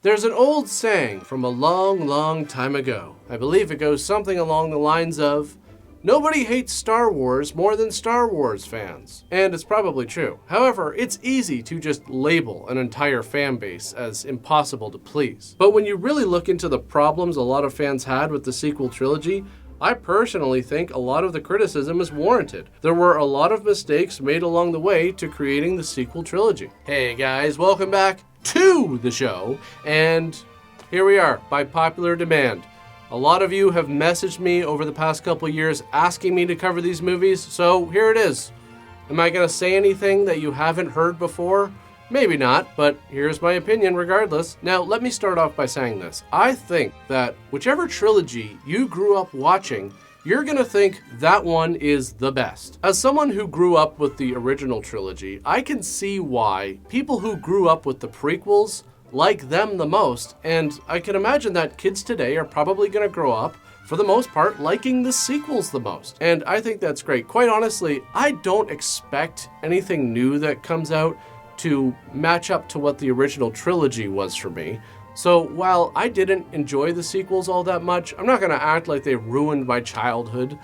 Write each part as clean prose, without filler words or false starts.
There's an old saying from a long, long time ago. I believe it goes something along the lines of, nobody hates Star Wars more than Star Wars fans. And it's probably true. However, it's easy to just label an entire fan base as impossible to please. But when you really look into the problems a lot of fans had with the sequel trilogy, I personally think a lot of the criticism is warranted. There were a lot of mistakes made along the way to creating the sequel trilogy. Hey guys, welcome back to the show, and here we are, by popular demand. A lot of you have messaged me over the past couple years asking me to cover these movies, so here it is. Am I gonna say anything that you haven't heard before? Maybe not, but here's my opinion regardless. Now, let me start off by saying this. I think that whichever trilogy you grew up watching, you're gonna think that one is the best. As someone who grew up with the original trilogy, I can see why people who grew up with the prequels like them the most, and I can imagine that kids today are probably gonna grow up, for the most part, liking the sequels the most. And I think that's great. Quite honestly, I don't expect anything new that comes out to match up to what the original trilogy was for me. So while I didn't enjoy the sequels all that much, I'm not gonna act like they ruined my childhood.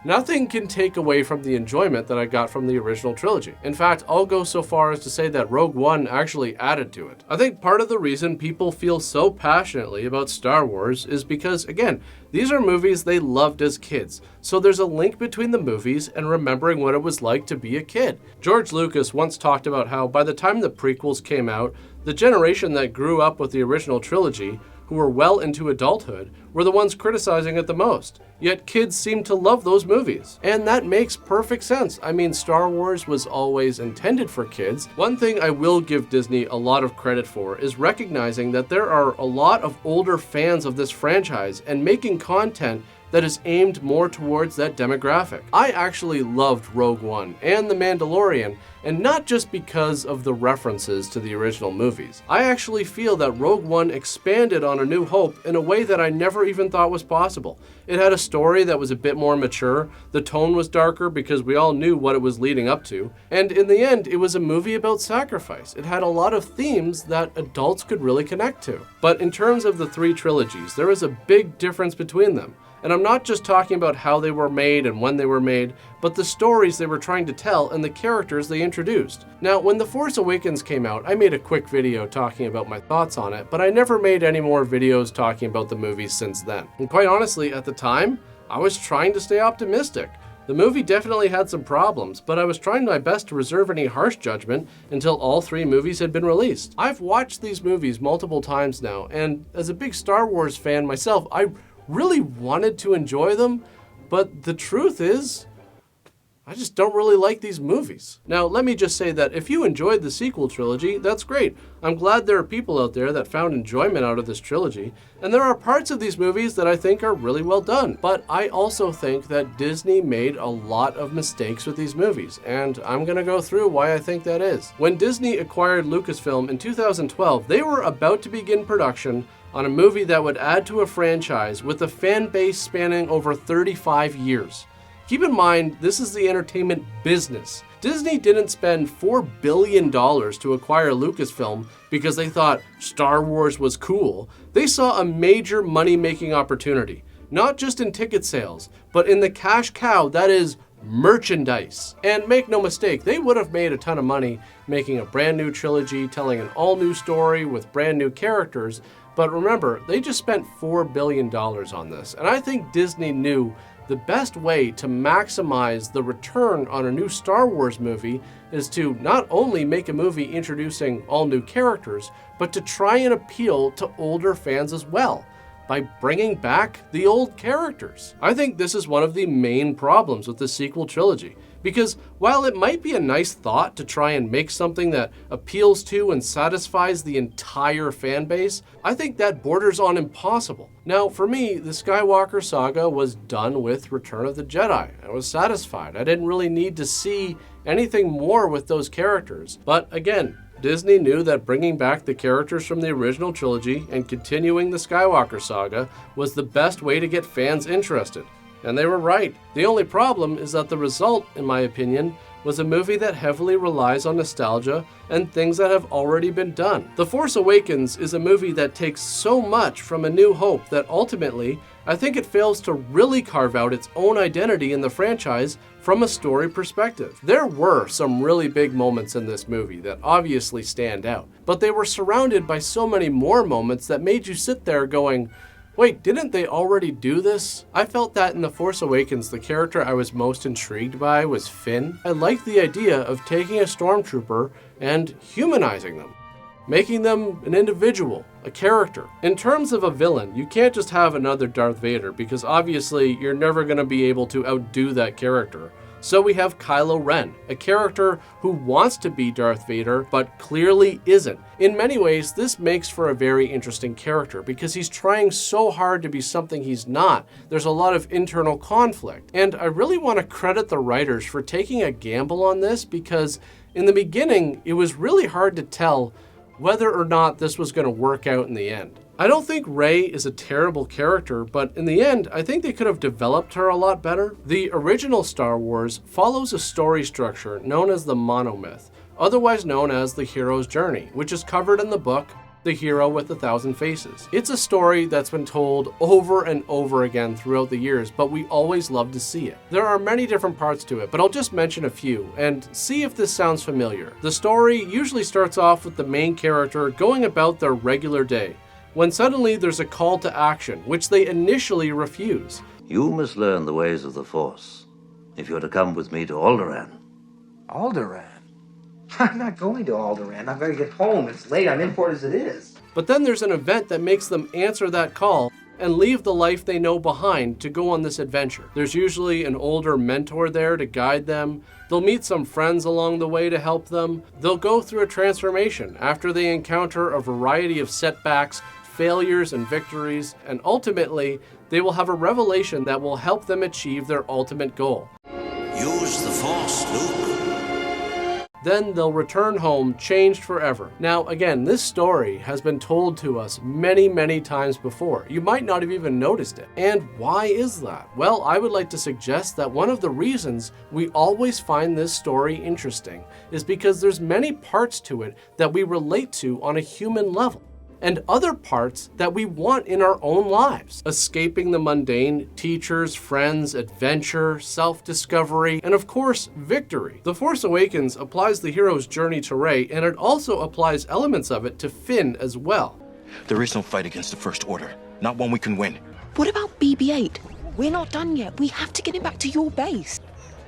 Nothing can take away from the enjoyment that I got from the original trilogy. In fact, I'll go so far as to say that Rogue One actually added to it. I think part of the reason people feel so passionately about Star Wars is because, again, these are movies they loved as kids. So there's a link between the movies and remembering what it was like to be a kid. George Lucas once talked about how by the time the prequels came out, the generation that grew up with the original trilogy, who were well into adulthood, were the ones criticizing it the most. Yet kids seem to love those movies. And that makes perfect sense. I mean, Star Wars was always intended for kids. One thing I will give Disney a lot of credit for is recognizing that there are a lot of older fans of this franchise and making content that is aimed more towards that demographic. I actually loved Rogue One and The Mandalorian, and not just because of the references to the original movies. I actually feel that Rogue One expanded on A New Hope in a way that I never even thought was possible. It had a story that was a bit more mature, the tone was darker because we all knew what it was leading up to, and in the end, it was a movie about sacrifice. It had a lot of themes that adults could really connect to. But in terms of the three trilogies, there is a big difference between them. And I'm not just talking about how they were made and when they were made, but the stories they were trying to tell and the characters they introduced. Now, when The Force Awakens came out, I made a quick video talking about my thoughts on it, but I never made any more videos talking about the movie since then. And quite honestly, at the time, I was trying to stay optimistic. The movie definitely had some problems, but I was trying my best to reserve any harsh judgment until all three movies had been released. I've watched these movies multiple times now, and as a big Star Wars fan myself, I really wanted to enjoy them, but the truth is, I just don't really like these movies. Now, let me just say that if you enjoyed the sequel trilogy, that's great. I'm glad there are people out there that found enjoyment out of this trilogy, and there are parts of these movies that I think are really well done. But I also think that Disney made a lot of mistakes with these movies, and I'm gonna go through why I think that is. When Disney acquired Lucasfilm in 2012, they were about to begin production on a movie that would add to a franchise with a fan base spanning over 35 years. Keep in mind, this is the entertainment business. Disney didn't spend $4 billion to acquire Lucasfilm because they thought Star Wars was cool. They saw a major money-making opportunity, not just in ticket sales, but in the cash cow that is merchandise. And make no mistake, they would have made a ton of money making a brand new trilogy, telling an all-new story with brand new characters. But remember, they just spent $4 billion on this. And I think Disney knew the best way to maximize the return on a new Star Wars movie is to not only make a movie introducing all new characters, but to try and appeal to older fans as well, by bringing back the old characters. I think this is one of the main problems with the sequel trilogy, because while it might be a nice thought to try and make something that appeals to and satisfies the entire fan base, I think that borders on impossible. Now, for me, the Skywalker saga was done with Return of the Jedi. I was satisfied. I didn't really need to see anything more with those characters. But again, Disney knew that bringing back the characters from the original trilogy and continuing the Skywalker saga was the best way to get fans interested. And they were right. The only problem is that the result, in my opinion, was a movie that heavily relies on nostalgia and things that have already been done. The Force Awakens is a movie that takes so much from A New Hope that ultimately, I think it fails to really carve out its own identity in the franchise from a story perspective. There were some really big moments in this movie that obviously stand out, but they were surrounded by so many more moments that made you sit there going, wait, didn't they already do this? I felt that in The Force Awakens, the character I was most intrigued by was Finn. I liked the idea of taking a stormtrooper and humanizing them, making them an individual, a character. In terms of a villain, you can't just have another Darth Vader because obviously you're never going to be able to outdo that character. So we have Kylo Ren, a character who wants to be Darth Vader, but clearly isn't. In many ways, this makes for a very interesting character because he's trying so hard to be something he's not. There's a lot of internal conflict. And I really want to credit the writers for taking a gamble on this because in the beginning, it was really hard to tell whether or not this was going to work out in the end. I don't think Rey is a terrible character, but in the end, I think they could have developed her a lot better. The original Star Wars follows a story structure known as the monomyth, otherwise known as the hero's journey, which is covered in the book, The Hero with a Thousand Faces. It's a story that's been told over and over again throughout the years, but we always love to see it. There are many different parts to it, but I'll just mention a few and see if this sounds familiar. The story usually starts off with the main character going about their regular day, when suddenly there's a call to action, which they initially refuse. You must learn the ways of the Force, if you're to come with me to Alderaan. Alderaan? I'm not going to Alderaan. I've got to get home. It's late. I'm in port as it is. But then there's an event that makes them answer that call and leave the life they know behind to go on this adventure. There's usually an older mentor there to guide them. They'll meet some friends along the way to help them. They'll go through a transformation after they encounter a variety of setbacks, failures, and victories, and ultimately, they will have a revelation that will help them achieve their ultimate goal. Use the Force, Luke. Then they'll return home changed forever. Now, again, this story has been told to us many, many times before. You might not have even noticed it. And why is that? Well, I would like to suggest that one of the reasons we always find this story interesting is because there's many parts to it that we relate to on a human level, and other parts that we want in our own lives. Escaping the mundane, teachers, friends, adventure, self-discovery, and of course, victory. The Force Awakens applies the hero's journey to Rey, and it also applies elements of it to Finn as well. There is no fight against the First Order, not one we can win. What about BB-8? We're not done yet. We have to get him back to your base.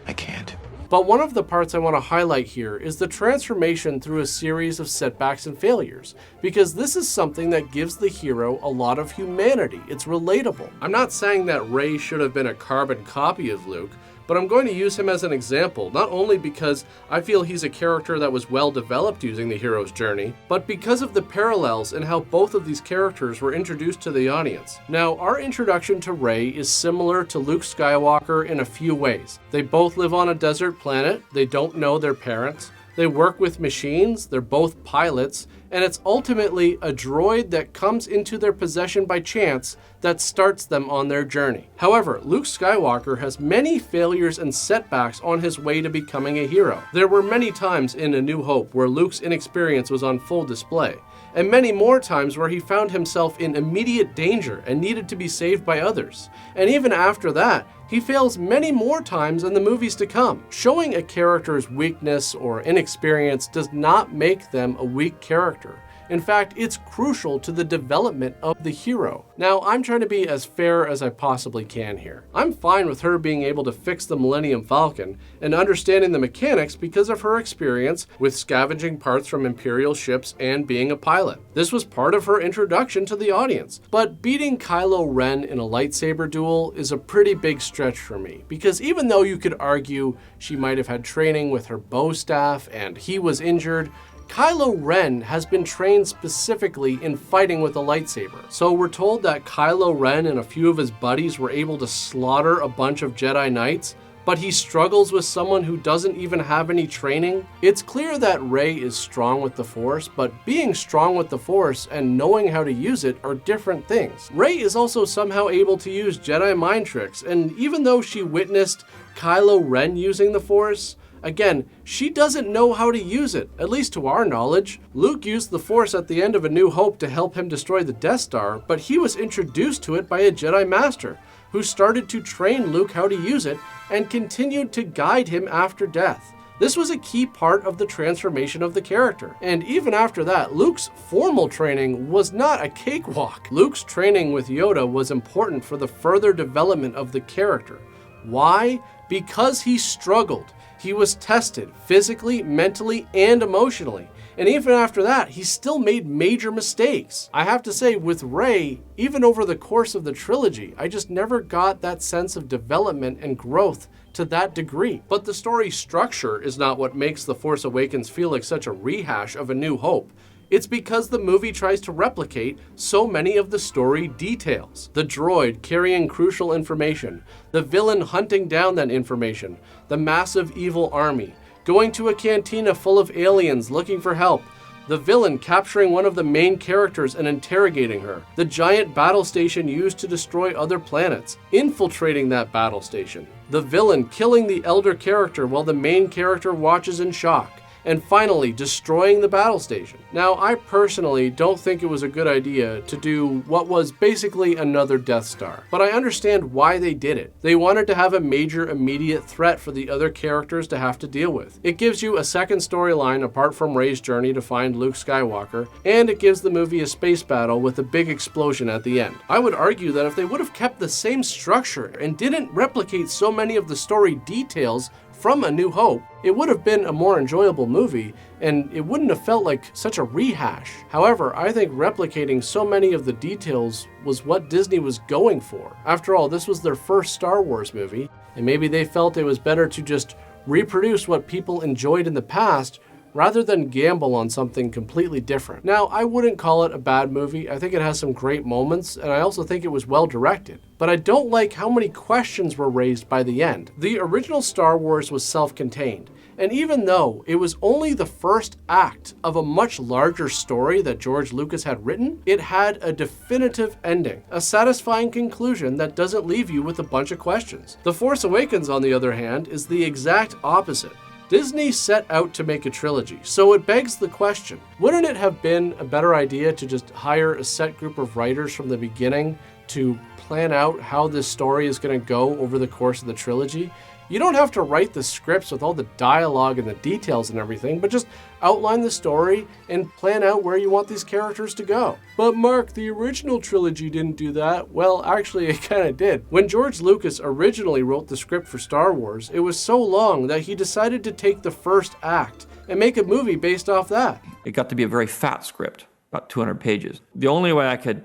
I can't. But one of the parts I want to highlight here is the transformation through a series of setbacks and failures, because this is something that gives the hero a lot of humanity. It's relatable. I'm not saying that Rey should have been a carbon copy of Luke, but I'm going to use him as an example, not only because I feel he's a character that was well developed using the hero's journey, but because of the parallels in how both of these characters were introduced to the audience. Now, our introduction to Rey is similar to Luke Skywalker in a few ways. They both live on a desert planet, they don't know their parents, they work with machines, they're both pilots, and it's ultimately a droid that comes into their possession by chance that starts them on their journey. However, Luke Skywalker has many failures and setbacks on his way to becoming a hero. There were many times in A New Hope where Luke's inexperience was on full display, and many more times where he found himself in immediate danger and needed to be saved by others. And even after that, he fails many more times in the movies to come. Showing a character's weakness or inexperience does not make them a weak character. In fact, it's crucial to the development of the hero. Now, I'm trying to be as fair as I possibly can here. I'm fine with her being able to fix the Millennium Falcon and understanding the mechanics because of her experience with scavenging parts from Imperial ships and being a pilot. This was part of her introduction to the audience. But beating Kylo Ren in a lightsaber duel is a pretty big stretch for me, because even though you could argue she might have had training with her bow staff and he was injured, Kylo Ren has been trained specifically in fighting with a lightsaber. So we're told that Kylo Ren and a few of his buddies were able to slaughter a bunch of Jedi Knights, but he struggles with someone who doesn't even have any training. It's clear that Rey is strong with the Force, but being strong with the Force and knowing how to use it are different things. Rey is also somehow able to use Jedi mind tricks, and even though she witnessed Kylo Ren using the Force, Again, she doesn't know how to use it, at least to our knowledge. Luke used the Force at the end of A New Hope to help him destroy the Death Star, but he was introduced to it by a Jedi Master, who started to train Luke how to use it and continued to guide him after death. This was a key part of the transformation of the character. And even after that, Luke's formal training was not a cakewalk. Luke's training with Yoda was important for the further development of the character. Why? Because he struggled. He was tested physically, mentally, and emotionally. And even after that, he still made major mistakes. I have to say, with Rey, even over the course of the trilogy, I just never got that sense of development and growth to that degree. But the story structure is not what makes The Force Awakens feel like such a rehash of A New Hope. It's because the movie tries to replicate so many of the story details. The droid carrying crucial information, the villain hunting down that information, the massive evil army, going to a cantina full of aliens looking for help, the villain capturing one of the main characters and interrogating her, the giant battle station used to destroy other planets, infiltrating that battle station, the villain killing the elder character while the main character watches in shock, and finally destroying the battle station. Now, I personally don't think it was a good idea to do what was basically another Death Star, but I understand why they did it. They wanted to have a major immediate threat for the other characters to have to deal with. It gives you a second storyline apart from Rey's journey to find Luke Skywalker, and it gives the movie a space battle with a big explosion at the end. I would argue that if they would have kept the same structure and didn't replicate so many of the story details from A New Hope, it would have been a more enjoyable movie, and it wouldn't have felt like such a rehash. However, I think replicating so many of the details was what Disney was going for. After all, this was their first Star Wars movie, and maybe they felt it was better to just reproduce what people enjoyed in the past rather than gamble on something completely different. Now, I wouldn't call it a bad movie. I think it has some great moments, and I also think it was well directed. But I don't like how many questions were raised by the end. The original Star Wars was self-contained, and even though it was only the first act of a much larger story that George Lucas had written, it had a definitive ending, a satisfying conclusion that doesn't leave you with a bunch of questions. The Force Awakens, on the other hand, is the exact opposite. Disney set out to make a trilogy, so it begs the question, wouldn't it have been a better idea to just hire a set group of writers from the beginning to plan out how this story is going to go over the course of the trilogy? You don't have to write the scripts with all the dialogue and the details and everything, but just outline the story and plan out where you want these characters to go. But Mark, the original trilogy didn't do that. Well, actually, it kind of did. When George Lucas originally wrote the script for Star Wars, it was so long that he decided to take the first act and make a movie based off that. It got to be a very fat script, about 200 pages. The only way I could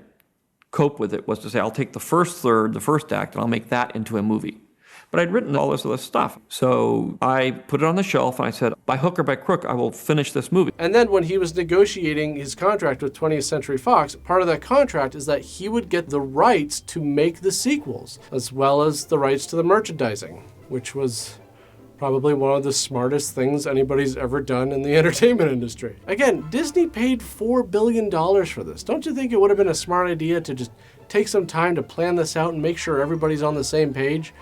cope with it was to say, I'll take the first third, the first act, and I'll make that into a movie. But I'd written all this other stuff. So I put it on the shelf and I said, by hook or by crook, I will finish this movie. And then when he was negotiating his contract with 20th Century Fox, part of that contract is that he would get the rights to make the sequels, as well as the rights to the merchandising, which was probably one of the smartest things anybody's ever done in the entertainment industry. Again, Disney paid $4 billion for this. Don't you think it would have been a smart idea to just take some time to plan this out and make sure everybody's on the same page?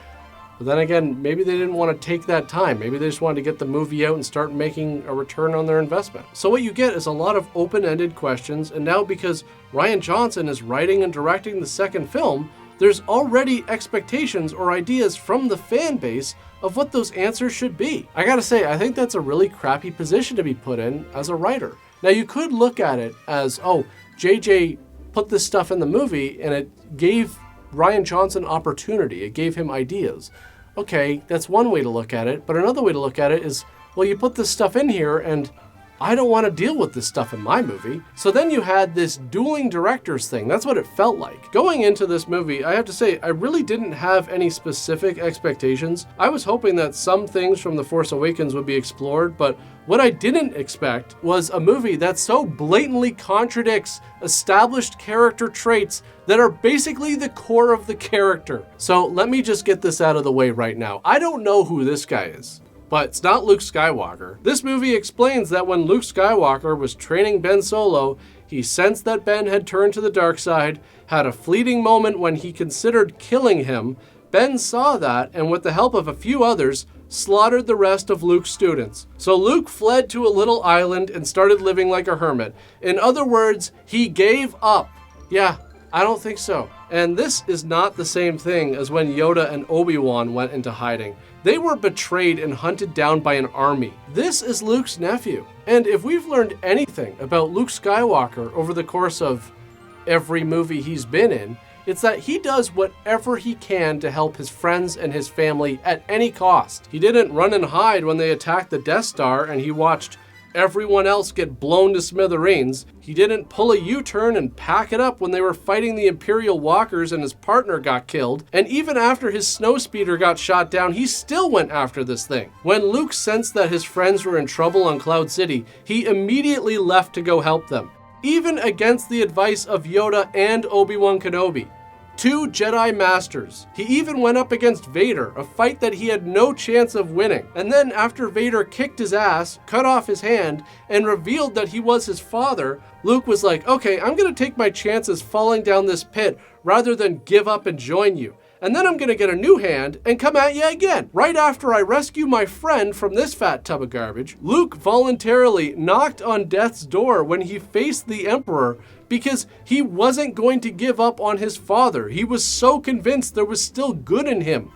But then again, maybe they didn't want to take that time. Maybe they just wanted to get the movie out and start making a return on their investment. So what you get is a lot of open-ended questions, and now because Rian Johnson is writing and directing the second film, there's already expectations or ideas from the fan base of what those answers should be. I gotta say, I think that's a really crappy position to be put in as a writer. Now you could look at it as, oh, JJ put this stuff in the movie and it gave Rian Johnson opportunity, it gave him ideas. Okay, that's one way to look at it, but another way to look at it is, well, you put this stuff in here and I don't want to deal with this stuff in my movie. So then you had this dueling directors thing. That's what it felt like. Going into this movie, I have to say, I really didn't have any specific expectations. I was hoping that some things from The Force Awakens would be explored, but what I didn't expect was a movie that so blatantly contradicts established character traits that are basically the core of the character. So let me just get this out of the way right now. I don't know who this guy is, but it's not Luke Skywalker. This movie explains that when Luke Skywalker was training Ben Solo, he sensed that Ben had turned to the dark side, had a fleeting moment when he considered killing him. Ben saw that, and with the help of a few others, slaughtered the rest of Luke's students. So Luke fled to a little island and started living like a hermit. In other words, he gave up. Yeah, I don't think so. And this is not the same thing as when Yoda and Obi-Wan went into hiding. They were betrayed and hunted down by an army. This is Luke's nephew. And if we've learned anything about Luke Skywalker over the course of every movie he's been in, it's that he does whatever he can to help his friends and his family at any cost. He didn't run and hide when they attacked the Death Star and he watched everyone else get blown to smithereens. He didn't pull a U-turn and pack it up when they were fighting the Imperial walkers and his partner got killed. And even after his snowspeeder got shot down, he still went after this thing. When Luke sensed that his friends were in trouble on Cloud City, he immediately left to go help them, even against the advice of Yoda and Obi-Wan Kenobi, two Jedi Masters. He even went up against Vader, a fight that he had no chance of winning. And then after Vader kicked his ass, cut off his hand, and revealed that he was his father, Luke was like, okay, I'm gonna take my chances falling down this pit rather than give up and join you. And then I'm gonna get a new hand and come at you again. Right after I rescue my friend from this fat tub of garbage, Luke voluntarily knocked on death's door when he faced the Emperor because he wasn't going to give up on his father. He was so convinced there was still good in him.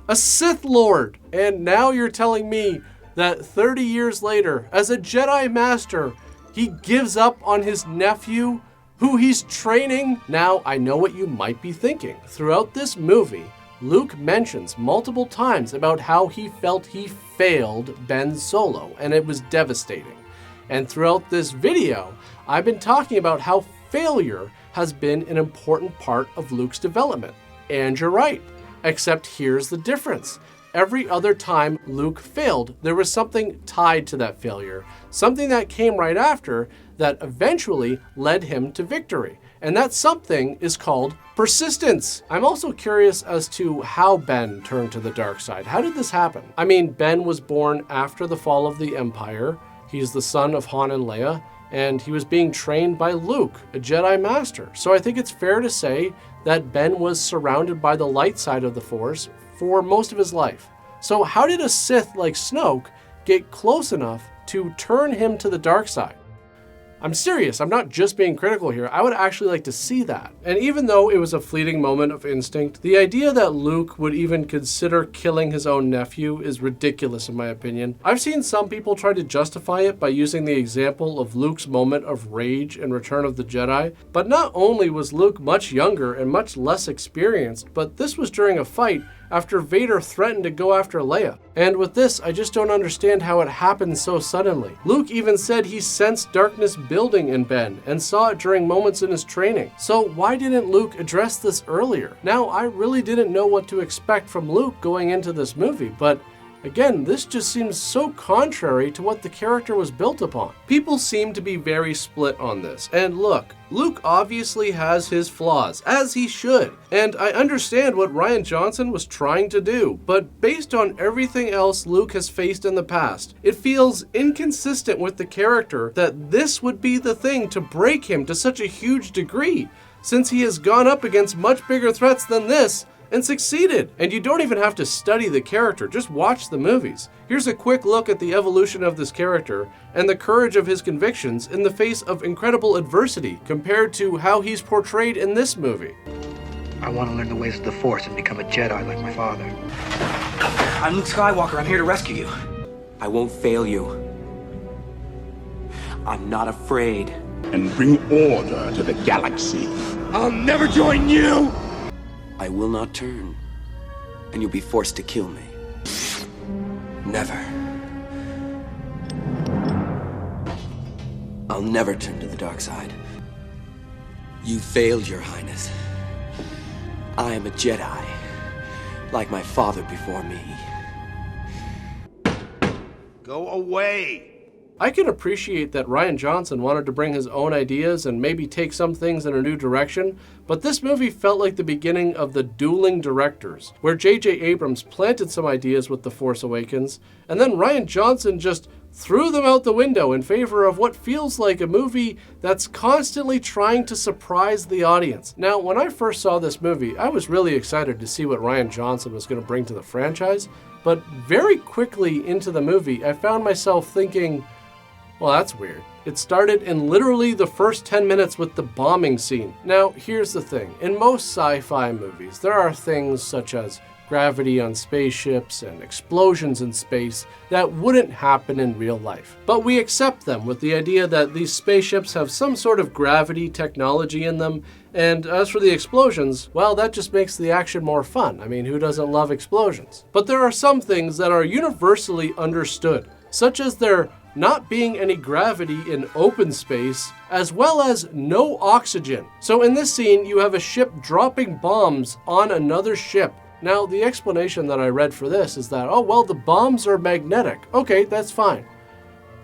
A Sith Lord. And now you're telling me that 30 years later, as a Jedi Master, he gives up on his nephew who he's training? Now, I know what you might be thinking. Throughout this movie, Luke mentions multiple times about how he felt he failed Ben Solo, and it was devastating. And throughout this video, I've been talking about how failure has been an important part of Luke's development. And you're right, except here's the difference. Every other time Luke failed, there was something tied to that failure, something that came right after that eventually led him to victory. And that something is called persistence. I'm also curious as to how Ben turned to the dark side. How did this happen? I mean, Ben was born after the fall of the Empire. He's the son of Han and Leia, and he was being trained by Luke, a Jedi Master. So I think it's fair to say that Ben was surrounded by the light side of the Force for most of his life. So how did a Sith like Snoke get close enough to turn him to the dark side? I'm serious, I'm not just being critical here. I would actually like to see that. And even though it was a fleeting moment of instinct, the idea that Luke would even consider killing his own nephew is ridiculous in my opinion. I've seen some people try to justify it by using the example of Luke's moment of rage in Return of the Jedi, but not only was Luke much younger and much less experienced, but this was during a fight after Vader threatened to go after Leia. And with this, I just don't understand how it happened so suddenly. Luke even said he sensed darkness building in Ben and saw it during moments in his training. So why didn't Luke address this earlier? Now, I really didn't know what to expect from Luke going into this movie, but again, this just seems so contrary to what the character was built upon. People seem to be very split on this. And look, Luke obviously has his flaws, as he should. And I understand what Rian Johnson was trying to do, but based on everything else Luke has faced in the past, it feels inconsistent with the character that this would be the thing to break him to such a huge degree, since he has gone up against much bigger threats than this and succeeded. And you don't even have to study the character, just watch the movies. Here's a quick look at the evolution of this character and the courage of his convictions in the face of incredible adversity compared to how he's portrayed in this movie. I want to learn the ways of the Force and become a Jedi like my father. I'm Luke Skywalker. I'm here to rescue you. I won't fail you. I'm not afraid. And bring order to the galaxy. I'll never join you! I will not turn, and you'll be forced to kill me. Never. I'll never turn to the dark side. You failed, Your Highness. I am a Jedi, like my father before me. Go away! I can appreciate that Rian Johnson wanted to bring his own ideas and maybe take some things in a new direction, but this movie felt like the beginning of the dueling directors, where J.J. Abrams planted some ideas with The Force Awakens, and then Rian Johnson just threw them out the window in favor of what feels like a movie that's constantly trying to surprise the audience. Now, when I first saw this movie, I was really excited to see what Rian Johnson was going to bring to the franchise, but very quickly into the movie, I found myself thinking, well, that's weird. It started in literally the first 10 minutes with the bombing scene. Now, here's the thing. In most sci-fi movies, there are things such as gravity on spaceships and explosions in space that wouldn't happen in real life. But we accept them with the idea that these spaceships have some sort of gravity technology in them, and as for the explosions, well, that just makes the action more fun. I mean, who doesn't love explosions? But there are some things that are universally understood, such as there not being any gravity in open space, as well as no oxygen. So in this scene, you have a ship dropping bombs on another ship. Now, the explanation that I read for this is that, oh, well, the bombs are magnetic. Okay, that's fine.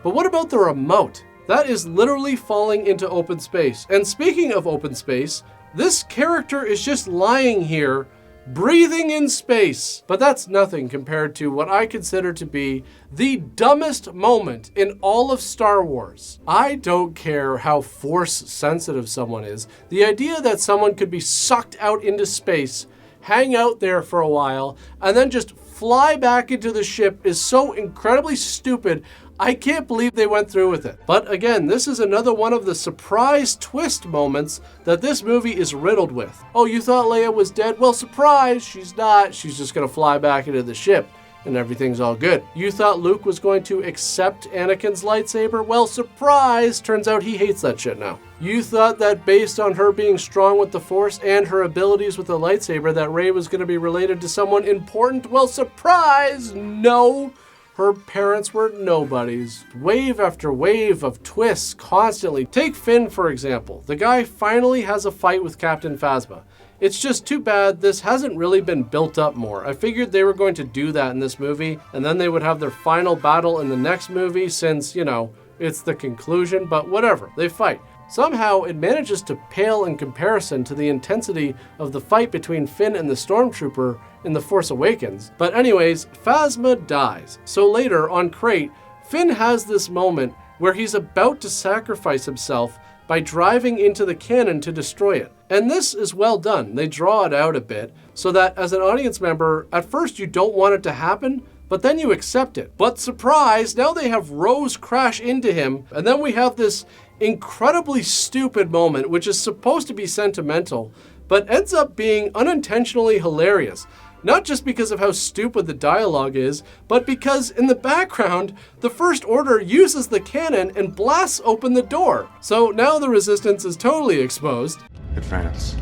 But what about the remote? That is literally falling into open space. And speaking of open space, this character is just lying here, breathing in space. But that's nothing compared to what I consider to be the dumbest moment in all of Star Wars. I don't care how force sensitive someone is. The idea that someone could be sucked out into space, hang out there for a while, and then just fly back into the ship is so incredibly stupid. I can't believe they went through with it. But again, this is another one of the surprise twist moments that this movie is riddled with. Oh, you thought Leia was dead? Well, surprise, she's not. She's just gonna fly back into the ship and everything's all good. You thought Luke was going to accept Anakin's lightsaber? Well, surprise, turns out he hates that shit now. You thought that based on her being strong with the Force and her abilities with the lightsaber that Rey was going to be related to someone important? Well, surprise, no. Her parents were nobodies. Wave after wave of twists constantly. Take Finn, for example. The guy finally has a fight with Captain Phasma. It's just too bad this hasn't really been built up more. I figured they were going to do that in this movie, and then they would have their final battle in the next movie since, you know, it's the conclusion, but whatever, they fight. Somehow, it manages to pale in comparison to the intensity of the fight between Finn and the Stormtrooper in The Force Awakens. But anyways, Phasma dies. So later, on Crate, Finn has this moment where he's about to sacrifice himself by driving into the cannon to destroy it. And this is well done. They draw it out a bit so that as an audience member, at first you don't want it to happen, but then you accept it. But surprise, now they have Rose crash into him, and then we have this incredibly stupid moment, which is supposed to be sentimental, but ends up being unintentionally hilarious. Not just because of how stupid the dialogue is, but because in the background, the First Order uses the cannon and blasts open the door. So now the Resistance is totally exposed. Advance.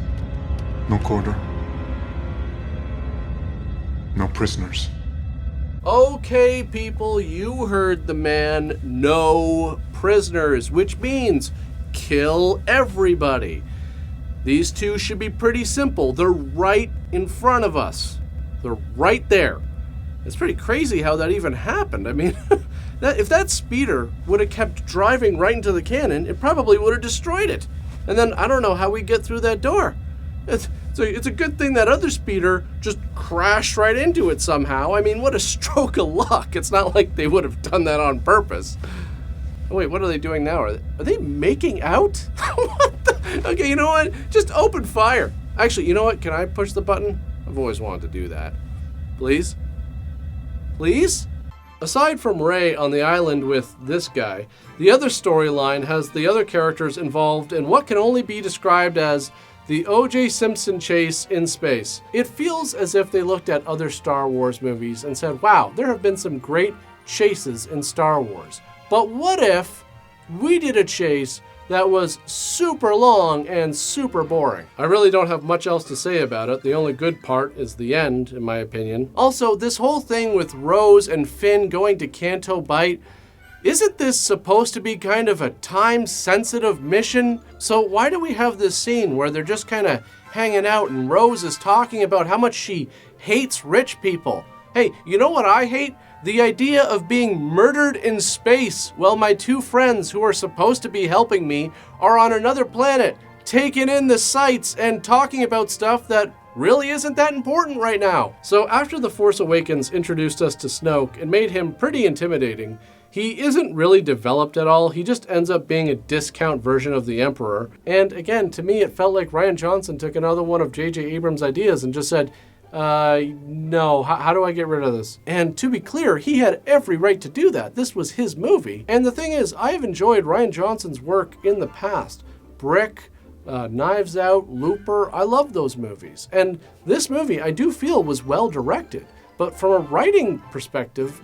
No quarter. No prisoners. Okay, people, you heard the man. No prisoners, which means kill everybody. These two should be pretty simple. They're right in front of us. They're right there. It's pretty crazy how that even happened. I mean, if that speeder would have kept driving right into the cannon, it probably would have destroyed it. And then I don't know how we get through that door. It's a good thing that other speeder just crashed right into it somehow. I mean, what a stroke of luck. It's not like they would have done that on purpose. Oh, wait, what are they doing now? Are they making out? What the? Okay, you know what? Just open fire. Actually, you know what? Can I push the button? I've always wanted to do that. Please? Please? Aside from Rey on the island with this guy, the other storyline has the other characters involved in what can only be described as the O.J. Simpson chase in space. It feels as if they looked at other Star Wars movies and said, wow, there have been some great chases in Star Wars. But what if we did a chase that was super long and super boring? I really don't have much else to say about it. The only good part is the end, in my opinion. Also, this whole thing with Rose and Finn going to Canto Bight, isn't this supposed to be kind of a time-sensitive mission? So why do we have this scene where they're just kind of hanging out and Rose is talking about how much she hates rich people? Hey, you know what I hate? The idea of being murdered in space while my two friends who are supposed to be helping me are on another planet, taking in the sights and talking about stuff that really isn't that important right now. So after The Force Awakens introduced us to Snoke and made him pretty intimidating, He isn't really developed at all. He just ends up being a discount version of the Emperor. And again, to me, it felt like Rian Johnson took another one of J.J. Abrams' ideas and just said, no, how do I get rid of this? And to be clear, he had every right to do that. This was his movie. And the thing is, I have enjoyed Rian Johnson's work in the past. Brick, Knives Out, Looper, I love those movies. And this movie, I do feel, was well directed. But from a writing perspective,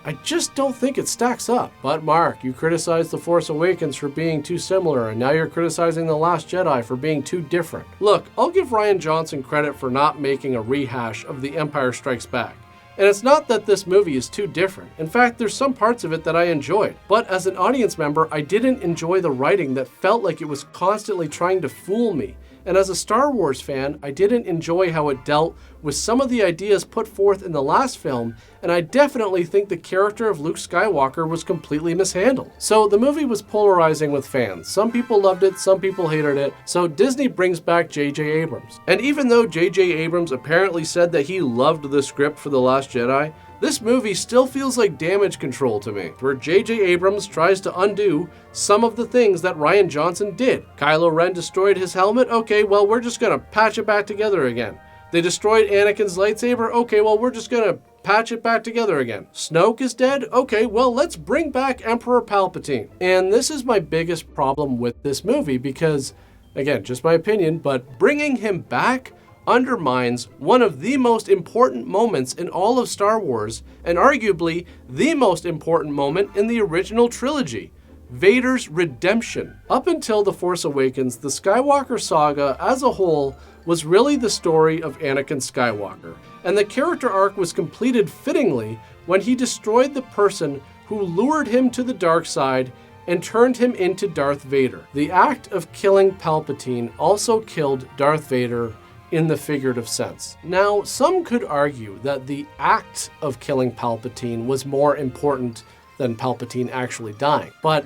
I just don't think it stacks up. But Mark, you criticized The Force Awakens for being too similar, and now you're criticizing The Last Jedi for being too different. Look, I'll give Rian Johnson credit for not making a rehash of The Empire Strikes Back. And it's not that this movie is too different. In fact, there's some parts of it that I enjoyed. But as an audience member, I didn't enjoy the writing that felt like it was constantly trying to fool me. And as a Star Wars fan, I didn't enjoy how it dealt with some of the ideas put forth in the last film, and I definitely think the character of Luke Skywalker was completely mishandled. So the movie was polarizing with fans. Some people loved it, some people hated it, so Disney brings back J.J. Abrams. And even though J.J. Abrams apparently said that he loved the script for The Last Jedi, this movie still feels like damage control to me, where J.J. Abrams tries to undo some of the things that Rian Johnson did. Kylo Ren destroyed his helmet? Okay, well, we're just gonna patch it back together again. They destroyed Anakin's lightsaber? Okay, well, we're just gonna patch it back together again. Snoke is dead? Okay, well, let's bring back Emperor Palpatine. And this is my biggest problem with this movie because, again, just my opinion, but bringing him back undermines one of the most important moments in all of Star Wars, and arguably the most important moment in the original trilogy, Vader's redemption. Up until The Force Awakens, the Skywalker saga as a whole was really the story of Anakin Skywalker, and the character arc was completed fittingly when he destroyed the person who lured him to the dark side and turned him into Darth Vader. The act of killing Palpatine also killed Darth Vader in the figurative sense. Now, some could argue that the act of killing Palpatine was more important than Palpatine actually dying. But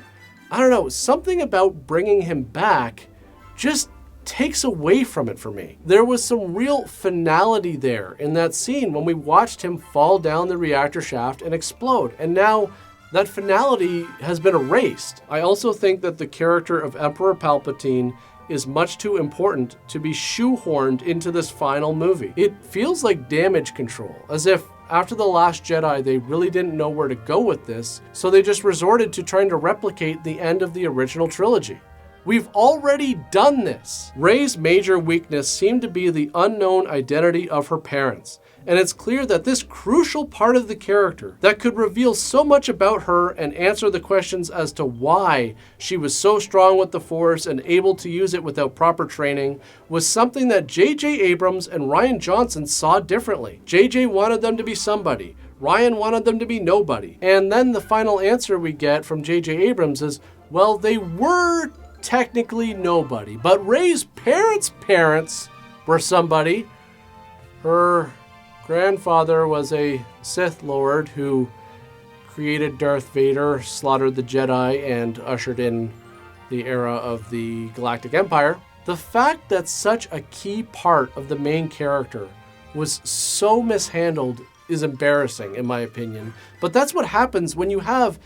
I don't know, something about bringing him back just takes away from it for me. There was some real finality there in that scene when we watched him fall down the reactor shaft and explode. And now that finality has been erased. I also think that the character of Emperor Palpatine is much too important to be shoehorned into this final movie. It feels like damage control, as if after The Last Jedi they really didn't know where to go with this, so they just resorted to trying to replicate the end of the original trilogy. We've already done this. Rey's major weakness seemed to be the unknown identity of her parents. And it's clear that this crucial part of the character that could reveal so much about her and answer the questions as to why she was so strong with the Force and able to use it without proper training was something that J.J. Abrams and Rian Johnson saw differently. J.J. wanted them to be somebody. Ryan wanted them to be nobody. And then the final answer we get from J.J. Abrams is, well, they were technically nobody, but Rey's parents were somebody. Her grandfather was a Sith Lord who created Darth Vader, slaughtered the Jedi, and ushered in the era of the Galactic Empire. The fact that such a key part of the main character was so mishandled is embarrassing, in my opinion. But that's what happens when you have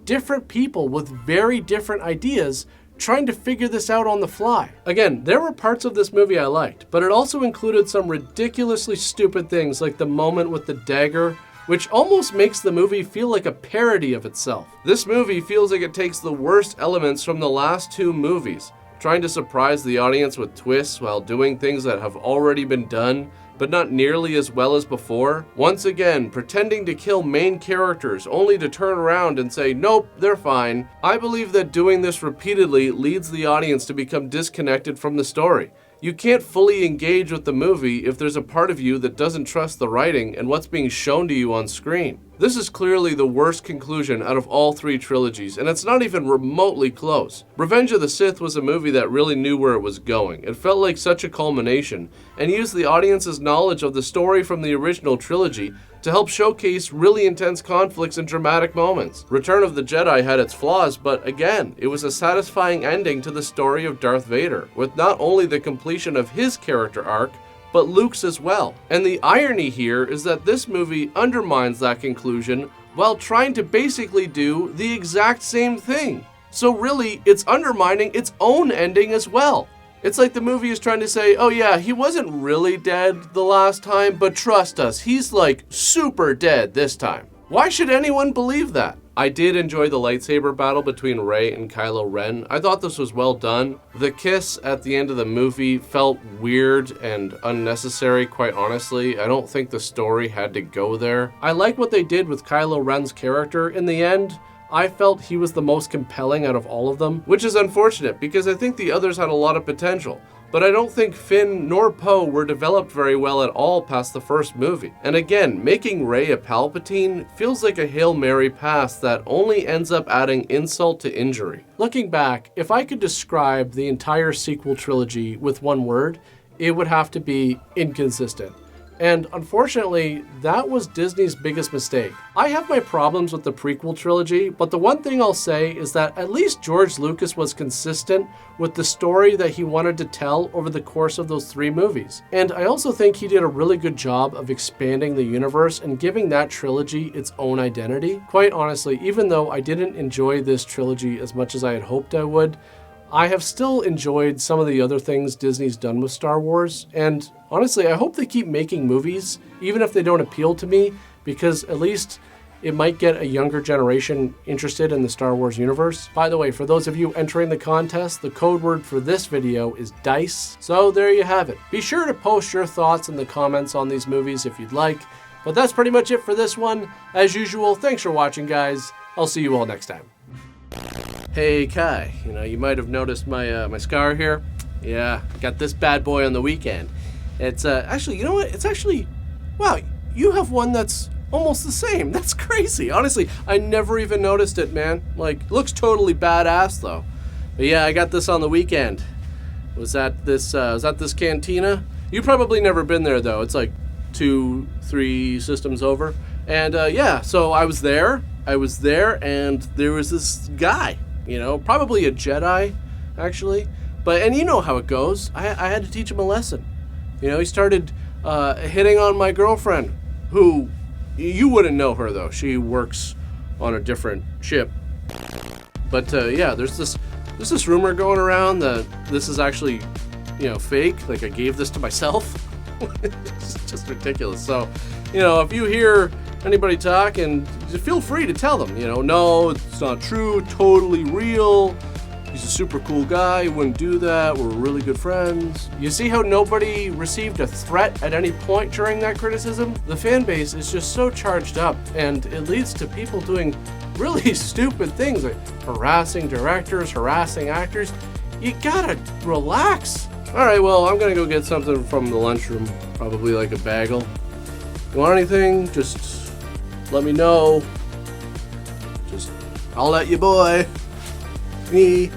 different people with very different ideas trying to figure this out on the fly. Again, there were parts of this movie I liked, but it also included some ridiculously stupid things like the moment with the dagger, which almost makes the movie feel like a parody of itself. This movie feels like it takes the worst elements from the last two movies, trying to surprise the audience with twists while doing things that have already been done, but not nearly as well as before. Once again, pretending to kill main characters only to turn around and say, nope, they're fine. I believe that doing this repeatedly leads the audience to become disconnected from the story. You can't fully engage with the movie if there's a part of you that doesn't trust the writing and what's being shown to you on screen. This is clearly the worst conclusion out of all three trilogies, and it's not even remotely close. Revenge of the Sith was a movie that really knew where it was going. It felt like such a culmination, and used the audience's knowledge of the story from the original trilogy to help showcase really intense conflicts and dramatic moments. Return of the Jedi had its flaws, but again, it was a satisfying ending to the story of Darth Vader, with not only the completion of his character arc, but Luke's as well. And the irony here is that this movie undermines that conclusion while trying to basically do the exact same thing. So really, it's undermining its own ending as well. It's like the movie is trying to say, oh yeah, he wasn't really dead the last time, but trust us, he's like super dead this time. Why should anyone believe that? I did enjoy the lightsaber battle between Rey and Kylo Ren. I thought this was well done. The kiss at the end of the movie felt weird and unnecessary, quite honestly. I don't think the story had to go there. I like what they did with Kylo Ren's character in the end. I felt he was the most compelling out of all of them, which is unfortunate because I think the others had a lot of potential. But I don't think Finn nor Poe were developed very well at all past the first movie. And again, making Rey a Palpatine feels like a Hail Mary pass that only ends up adding insult to injury. Looking back, if I could describe the entire sequel trilogy with one word, it would have to be inconsistent. And unfortunately, that was Disney's biggest mistake. I have my problems with the prequel trilogy, but the one thing I'll say is that at least George Lucas was consistent with the story that he wanted to tell over the course of those 3 movies. And I also think he did a really good job of expanding the universe and giving that trilogy its own identity. Quite honestly, even though I didn't enjoy this trilogy as much as I had hoped I would, I have still enjoyed some of the other things Disney's done with Star Wars, and honestly, I hope they keep making movies, even if they don't appeal to me, because at least it might get a younger generation interested in the Star Wars universe. By the way, for those of you entering the contest, the code word for this video is DICE, so there you have it. Be sure to post your thoughts in the comments on these movies if you'd like, but that's pretty much it for this one. As usual, thanks for watching, guys. I'll see you all next time. Hey Kai, you might have noticed my scar here. Yeah, got this bad boy on the weekend. It's actually, you know what? It's actually, wow, you have one that's almost the same. That's crazy. Honestly, I never even noticed it, man. Like, looks totally badass though. But yeah, I got this on the weekend. Was that this cantina? You've probably never been there though. It's like 2-3 systems over. And yeah, so I was there, and there was this guy, probably a Jedi, actually. And you know how it goes. I had to teach him a lesson. He started hitting on my girlfriend, who, you wouldn't know her though. She works on a different ship. But yeah, there's this rumor going around that this is actually, fake. Like I gave this to myself. It's just ridiculous. So, if you hear anybody talk, and just feel free to tell them, no, it's not true, totally real. He's a super cool guy, he wouldn't do that, we're really good friends. You see how nobody received a threat at any point during that criticism? The fan base is just so charged up, and it leads to people doing really stupid things, like harassing directors, harassing actors. You gotta relax. Alright, well, I'm gonna go get something from the lunchroom, probably like a bagel. You want anything? Just let me know. Just holla at your boy. Me.